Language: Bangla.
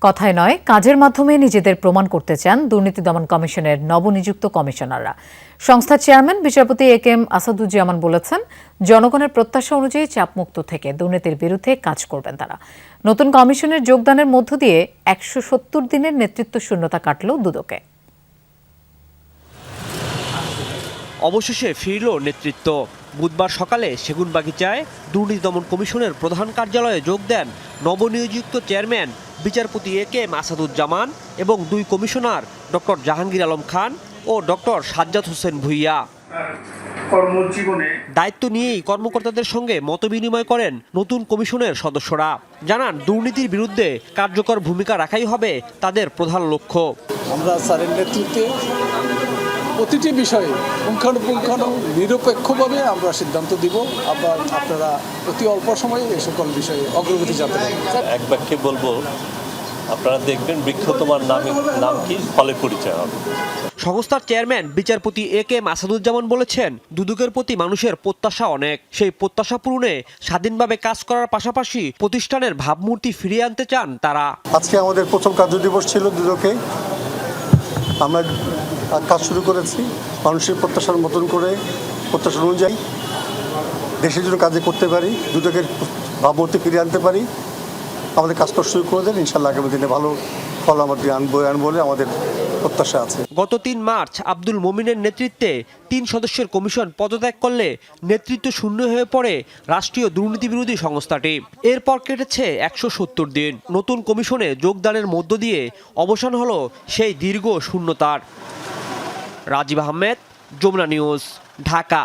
কথায় নয়, কাজের মাধ্যমে নিজেদের প্রমাণ করতে চান দুর্নীতি দমন কমিশনের নবনিযুক্ত কমিশনাররা। সংস্থার চেয়ারম্যান বিচারপতি এ.কে.এম. আসাদুজ্জামান বলেছেন, জনগণের প্রত্যাশা অনুযায়ী চাপমুক্ত থেকে দুর্নীতির বিরুদ্ধে কাজ করবেন তারা। নতুন কমিশনের যোগদানের মধ্য দিয়ে ১৭০ দিনের নেতৃত্ব শূন্যতা কাটল দুদকে। অবশেষে ফিরল নেতৃত্ব। বুধবার সকালে সেগুনবাগিচায় দুর্নীতি দমন কমিশনের প্রধান কার্যালয়ে যোগ দেন নবনিযুক্ত চেয়ারম্যান বিচারপতি এ.কে.এম. আসাদুজ্জামান এবং দুই কমিশনার ডক্টর জাহাঙ্গীর আলম খান ও ডক্টর সাজ্জাদ হোসেন ভূঁইয়া। দায়িত্ব নিয়েই কর্মকর্তাদের সঙ্গে মতবিনিময় করেন নতুন কমিশনের সদস্যরা। জানান, দুর্নীতির বিরুদ্ধে কার্যকর ভূমিকা রাখাই হবে তাদের প্রধান লক্ষ্য। আমরা স্যারের নেতৃত্বে প্রতিটি বিষয়ে নিরপেক্ষভাবে আমরা সিদ্ধান্ত দিব। আপনারা অতি অল্প সময়ে এই সকল বিষয়ে অগ্রগতি জানতে পারবেন। এক বাক্যে বলবো, আপনারা দেখবেন বৃক্ষ তোমার নাম কি, ফলে পরিচয় হবে। সংস্থার চেয়ারম্যান বিচারপতি এ.কে.এম. আসাদুজ্জামান বলেছেন, দুদকের প্রতি মানুষের প্রত্যাশা অনেক। সেই প্রত্যাশা পূরণে স্বাধীনভাবে কাজ করার পাশাপাশি প্রতিষ্ঠানের ভাবমূর্তি ফিরিয়ে আনতে চান তারা। আজকে আমাদের প্রথম কার্যদিবস ছিল দুদকে। আমরা কাজ শুরু করেছি মানুষের প্রত্যাশার মতন করে, প্রত্যাশা অনুযায়ী দেশের জন্য কাজে করতে পারি, দুদকের ভাবমূর্তি ফিরিয়ে আনতে পারি। আমাদের কাজ শুরু করে দেন, ইনশাল্লাহ আগামী দিনে ভালো ফল আমাদের আনবো বলে আমাদের প্রত্যাশা আছে। গত ৩ মার্চ আব্দুল মোমিনের নেতৃত্বে ৩ সদস্যের কমিশন পদত্যাগ করলে নেতৃত্ব শূন্য হয়ে পড়ে রাষ্ট্রীয় দুর্নীতি বিরোধী সংস্থাটি। এরপর কেটেছে ১৭০ দিন। নতুন কমিশনে যোগদানের মধ্য দিয়ে অবসান হলো সেই দীর্ঘ শূন্যতার। রাজীব আহমেদ, যমুনা নিউজ, ঢাকা।